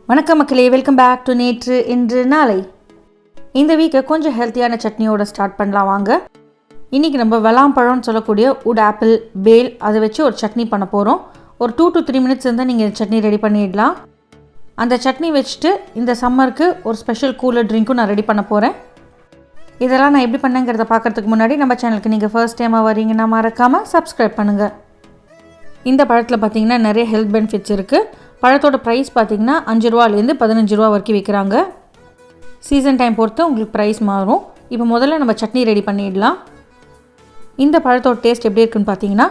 வணக்கம் மக்களே, welcome back to நேற்று இன்று நாளை. இந்த வீக்கை கொஞ்சம் ஹெல்த்தியான சட்னியோட ஸ்டார்ட் பண்ணலாம் வாங்க. இன்றைக்கி நம்ம விளாம்பழம்னு சொல்லக்கூடிய Woodapple பேல் அதை வச்சு ஒரு சட்னி பண்ண போகிறோம். ஒரு 2 to 3 minutes இருந்தால் நீங்கள் சட்னி ரெடி பண்ணிடலாம். அந்த சட்னி வச்சுட்டு இந்த சம்மருக்கு ஒரு ஸ்பெஷல் கூலர் ட்ரிங்க்கும் நான் ரெடி பண்ண போகிறேன். இதெல்லாம் நான் எப்படி பண்ணேங்கிறத பார்க்குறதுக்கு முன்னாடி நம்ம சேனலுக்கு நீங்கள் ஃபர்ஸ்ட் டைமாக வரீங்கன்னா மறக்காமல் சப்ஸ்கிரைப் பண்ணுங்கள். இந்த பழத்தில் பார்த்திங்கன்னா நிறைய ஹெல்த் பெனிஃபிட்ஸ் இருக்குது. பழத்தோட ப்ரைஸ் பார்த்திங்கன்னா 5 ரூபாலேருந்து 15 ரூபா வரைக்கும் விற்கிறாங்க. சீசன் டைம் பொறுத்து உங்களுக்கு ப்ரைஸ் மாறும். இப்போ முதல்ல நம்ம சட்னி ரெடி பண்ணிடலாம். இந்த பழத்தோட டேஸ்ட் எப்படி இருக்குன்னு பார்த்தீங்கன்னா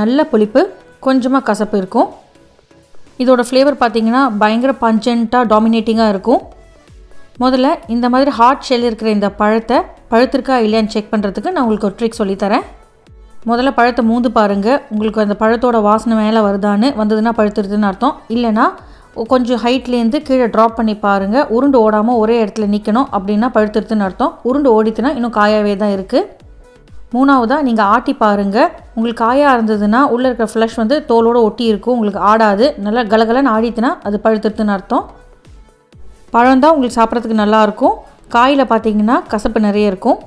நல்ல புளிப்பு, கொஞ்சமாக கசப்பு இருக்கும். இதோட ஃப்ளேவர் பார்த்திங்கன்னா பயங்கர பஞ்சண்ட்டாக டாமினேட்டிங்காக இருக்கும். முதல்ல இந்த மாதிரி ஹார்ட் ஷெல் இருக்கிற இந்த பழத்தை பழுத்திருக்கா இல்லையான்னு செக் பண்ணுறதுக்கு நான் உங்களுக்கு ஒரு ட்ரிக் சொல்லித்தரேன். முதல்ல பழத்தை மூந்து பாருங்கள். உங்களுக்கு அந்த பழத்தோட வாசனை மேலே வருதான்னு வந்ததுன்னா பழுத்துருதுன்னு அர்த்தம். இல்லைனா கொஞ்சம் ஹைட்லேருந்து கீழே ட்ராப் பண்ணி பாருங்கள். உருண்டு ஓடாமல் ஒரே இடத்துல நிற்கணும், அப்படின்னா பழுத்துருதுன்னு அர்த்தம். உருண்டு ஓடித்துனா இன்னும் காயாகவே தான் இருக்குது. மூணாவதாக நீங்கள் ஆட்டி பாருங்கள். உங்களுக்கு காயாக இருந்ததுன்னா உள்ளே இருக்கிற ஃப்ளஷ் வந்து தோலோடு ஒட்டி இருக்கும், உங்களுக்கு ஆடாது. நல்லா கலகலன்னு ஆடித்துனா அது பழுத்துருதுன்னு அர்த்தம். பழம் தான் உங்களுக்கு சாப்பிட்றதுக்கு நல்லாயிருக்கும். காயில் பார்த்திங்கன்னா கசப்பு நிறைய இருக்கும்.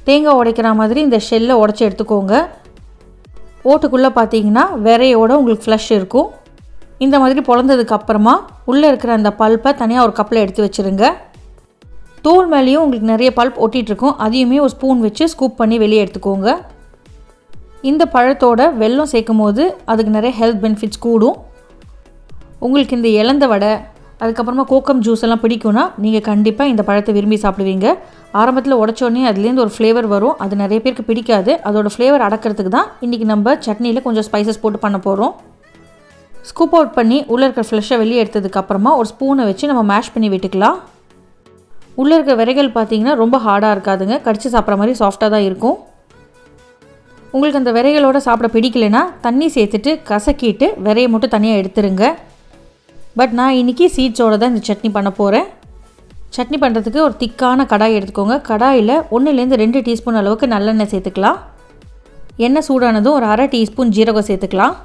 தேங்காய் உடைக்கிற மாதிரி இந்த ஷெல்லை உடச்சி எடுத்துக்கோங்க. ஓட்டுக்குள்ளே பார்த்தீங்கன்னா விரையோடு உங்களுக்கு ஃப்ளஷ் இருக்கும். இந்த மாதிரி பொழந்ததுக்கப்புறமா உள்ளே இருக்கிற அந்த பல்ப்பை தனியாக ஒரு கப்பில் எடுத்து வச்சுருங்க. தோல் மேலேயும் உங்களுக்கு நிறைய பல்ப் ஒட்டிகிட்ருக்கும், அதையுமே ஒரு ஸ்பூன் வச்சு ஸ்கூப் பண்ணி வெளியே எடுத்துக்கோங்க. இந்த பழத்தோட வெல்லம் சேர்க்கும் போது அதுக்கு நிறைய ஹெல்த் பெனிஃபிட்ஸ் கூடும். உங்களுக்கு இந்த இலந்த வடை அதுக்கப்புறமா கோக்கம் ஜூஸ் எல்லாம் பிடிக்கும்னா நீங்கள் கண்டிப்பாக இந்த பழத்தை விரும்பி சாப்பிடுவீங்க. ஆரம்பத்தில் உடச்சோடனே அதுலேருந்து ஒரு ஃப்ளேவர் வரும், அது நிறைய பேருக்கு பிடிக்காது. அதோட ஃப்ளேவர் அடக்கிறதுக்கு தான் இன்றைக்கி நம்ம சட்னியில் கொஞ்சம் ஸ்பைசஸ் போட்டு பண்ண போகிறோம். ஸ்கூப் அவுட் பண்ணி உள்ளே இருக்கிற ஃப்ளஷை வெளியே எடுத்ததுக்கப்புறமா ஒரு ஸ்பூனை வச்சு நம்ம மேஷ் பண்ணி விட்டுக்கலாம். உள்ளே இருக்கிற விரைகள் பார்த்திங்கன்னா ரொம்ப ஹார்டாக இருக்காதுங்க, கடிச்சு சாப்பிட்ற மாதிரி சாஃப்டாக தான் இருக்கும். உங்களுக்கு அந்த விரைகளோடு சாப்பிட பிடிக்கலைன்னா தண்ணி சேர்த்துட்டு கசக்கிட்டு விரையை மட்டும் தனியாக எடுத்துருங்க. பட் நான் இன்றைக்கி சீட்ஸோடு தான் இந்த சட்னி பண்ண போகிறேன். சட்னி பண்ணுறதுக்கு ஒரு திக்கான கடாய் எடுத்துக்கோங்க. கடாயில் 1-2 டீஸ்பூன் அளவுக்கு நல்லெண்ணெய் சேர்த்துக்கலாம். எண்ணெய் சூடானதும் ஒரு 1/2 டீஸ்பூன் ஜீரகம் சேர்த்துக்கலாம்.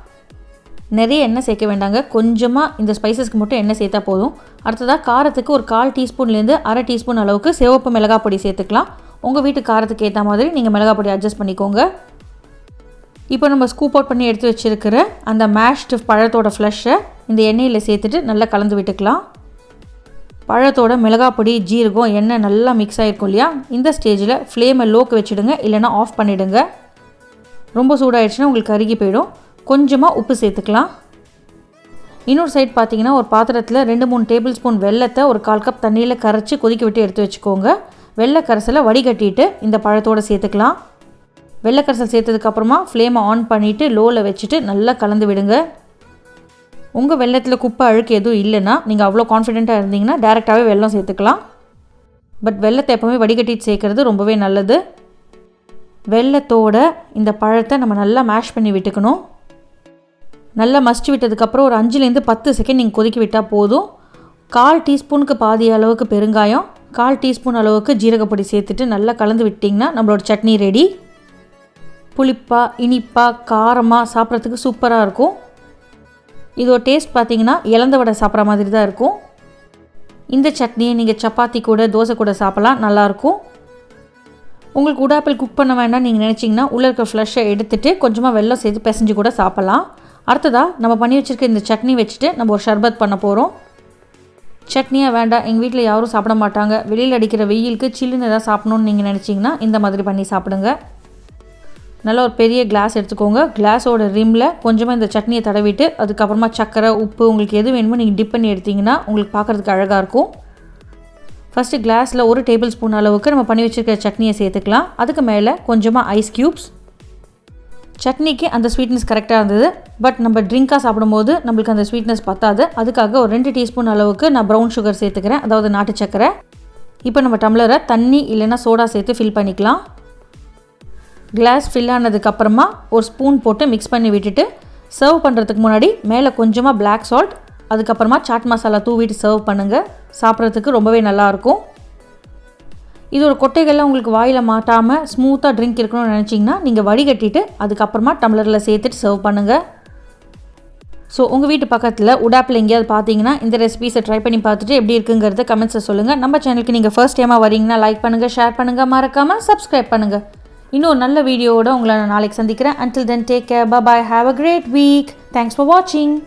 நிறைய எண்ணெய் சேர்க்க வேண்டாங்க, கொஞ்சமாக இந்த ஸ்பைசஸ்க்கு மட்டும் எண்ணெய் சேர்த்தா போதும். அடுத்ததாக காரத்துக்கு ஒரு 1/4 டீஸ்பூன்லேருந்து 1/2 டீஸ்பூன் அளவுக்கு சிவப்பு மிளகாய் பொடி சேர்த்துக்கலாம். உங்கள் வீட்டு காரத்துக்கு ஏற்ற மாதிரி நீங்கள் மிளகாய் பொடி அட்ஜஸ்ட் பண்ணிக்கோங்க. இப்போ நம்ம ஸ்கூப் அவுட் பண்ணி எடுத்து வச்சுருக்கிற அந்த மேஷ்டு பழத்தோட ஃப்ளஷை இந்த எண்ணெயில் சேர்த்துட்டு நல்லா கலந்து விட்டுக்கலாம். பழத்தோட மிளகாய் பொடி, ஜீரகம், எண்ணெய் நல்லா மிக்ஸ் ஆகிருக்கும் இல்லையா? இந்த ஸ்டேஜில் ஃப்ளேமை லோக்கு வச்சுடுங்க, இல்லைனா ஆஃப் பண்ணிவிடுங்க. ரொம்ப சூடாகிடுச்சுன்னா உங்களுக்கு கருகி போயிடும். கொஞ்சமாக உப்பு சேர்த்துக்கலாம். இன்னொரு சைட் பார்த்திங்கன்னா ஒரு பாத்திரத்தில் 2-3 டேபிள் ஸ்பூன் வெல்லத்தை ஒரு 1/4 கப் தண்ணியில் கரைச்சி கொதிக்க விட்டு எடுத்து வச்சுக்கோங்க. வெள்ளை கரைசலை வடிகட்டிட்டு இந்த பழத்தோடு சேர்த்துக்கலாம். வெள்ளைக்கரைசல் சேர்த்ததுக்கப்புறமா ஃப்ளேமை ஆன் பண்ணிவிட்டு லோவில் வச்சுட்டு நல்லா கலந்து விடுங்க. உங்கள் வெள்ளத்தில் குப்பை அழுக்கு எதுவும் இல்லைன்னா நீங்கள் அவ்வளோ கான்ஃபிடென்ட்டாக இருந்தீங்கன்னா டேரெக்டாகவே வெல்லம் சேர்த்துக்கலாம். பட் வெல்லத்தை எப்போவுமே வடிகட்டிட்டு சேர்க்குறது ரொம்பவே நல்லது. வெல்லத்தோட இந்த பழத்தை நம்ம நல்லா மேஷ் பண்ணி விட்டுக்கணும். நல்லா மசிச்சு விட்டதுக்கப்புறம் ஒரு 5-10 செகண்ட் நீங்கள் கொதிக்க விட்டால் போதும். 1/4 டீஸ்பூனுக்கு பாதி அளவுக்கு பெருங்காயம், 1/4 டீஸ்பூன் அளவுக்கு ஜீரகப்பொடி சேர்த்துட்டு நல்லா கலந்து விட்டிங்கன்னா நம்மளோட சட்னி ரெடி. புளிப்பாக, இனிப்பாக, காரமாக சாப்பிட்றதுக்கு சூப்பராக இருக்கும். இதோட டேஸ்ட் பார்த்திங்கன்னா இலந்த வடை சாப்பிட்ற மாதிரி தான் இருக்கும். இந்த சட்னியை நீங்கள் சப்பாத்தி கூட தோசை கூட சாப்பிட்லாம், நல்லாயிருக்கும். உங்களுக்கு Woodapple குக் பண்ண வேண்டாம் நீங்கள் நினச்சிங்கன்னா உள்ளே இருக்க ஃப்ளஷை எடுத்துகிட்டு கொஞ்சமாக வெல்லம் சேர்த்து பிசைஞ்சு கூட சாப்பிட்லாம். அடுத்ததாக நம்ம பண்ணி வச்சுருக்க இந்த சட்னி வச்சுட்டு நம்ம ஒரு ஷர்பத் பண்ண போகிறோம். சட்னியாக வேண்டாம், எங்கள் வீட்டில் யாரும் சாப்பிட மாட்டாங்க, வெளியில் அடிக்கிற வெயிலுக்கு சில்லுன்னு எதாவது சாப்பிட்ணுன்னு நீங்கள் நினச்சிங்கன்னா இந்த மாதிரி பண்ணி சாப்பிடுங்க. நல்லா ஒரு பெரிய கிளாஸ் எடுத்துக்கோங்க. கிளாஸோட ரிம்மில் கொஞ்சமாக இந்த சட்னியை தடவிட்டு அதுக்கப்புறமா சர்க்கரை, உப்பு உங்களுக்கு எது வேணுமோ நீங்கள் டிப் பண்ணி எடுத்திங்கன்னா உங்களுக்கு பார்க்குறதுக்கு அழகாக இருக்கும். ஃபஸ்ட்டு கிளாஸில் 1 டேபிள் ஸ்பூன் அளவுக்கு நம்ம பண்ணி வச்சுருக்கிற சட்னியை சேர்த்துக்கலாம். அதுக்கு மேலே கொஞ்சமாக ஐஸ் க்யூப்ஸ். சட்னிக்கு அந்த ஸ்வீட்னஸ் கரெக்டாக இருந்தது. பட் நம்ம ட்ரிங்காக சாப்பிடும்போது நம்மளுக்கு அந்த ஸ்வீட்னஸ் பத்தாது. அதுக்காக ஒரு 2 டீஸ்பூன் அளவுக்கு நான் ப்ரௌன் சுகர் சேர்த்துக்கிறேன், அதாவது நாட்டு சர்க்கரை. இப்போ நம்ம டம்ளரை தண்ணி இல்லைன்னா சோடா சேர்த்து ஃபில் பண்ணிக்கலாம். கிளாஸ் ஃபில் ஆனதுக்கப்புறமா ஒரு ஸ்பூன் போட்டு மிக்ஸ் பண்ணி விட்டுட்டு சர்வ் பண்ணுறதுக்கு முன்னாடி மேலே கொஞ்சமாக பிளாக் சால்ட் அதுக்கப்புறமா சாட் மசாலா தூவிட்டு சர்வ் பண்ணுங்கள். சாப்பிட்றதுக்கு ரொம்பவே நல்லாயிருக்கும். இதோட கொட்டைகள்லாம் உங்களுக்கு வாயில் மாட்டாமல் ஸ்மூத்தாக ட்ரிங்க் இருக்கணும்னு நினச்சிங்கன்னா நீங்கள் வடிகட்டிட்டு அதுக்கப்புறமா டம்ளரில் சேர்த்துட்டு சர்வ் பண்ணுங்கள். ஸோ உங்கள் வீட்டு பக்கத்தில் Woodapple எங்கேயாவது பார்த்தீங்கன்னா இந்த ரெசிபீஸை ட்ரை பண்ணி பார்த்துட்டு எப்படி இருக்குங்கிறத கமெண்ட்ஸில் சொல்லுங்கள். நம்ம சேனலுக்கு நீங்கள் ஃபர்ஸ்ட் டைமாக வரீங்கன்னா லைக் பண்ணுங்கள், ஷேர் பண்ணுங்கள், மறக்காமல் சப்ஸ்கிரைப் பண்ணுங்கள். இன்னொரு நல்ல வீடியோவோட உங்களை நான் நாளைக்கு சந்திக்கிறேன். Until then, take care, bye bye, have a great week. Thanks for watching.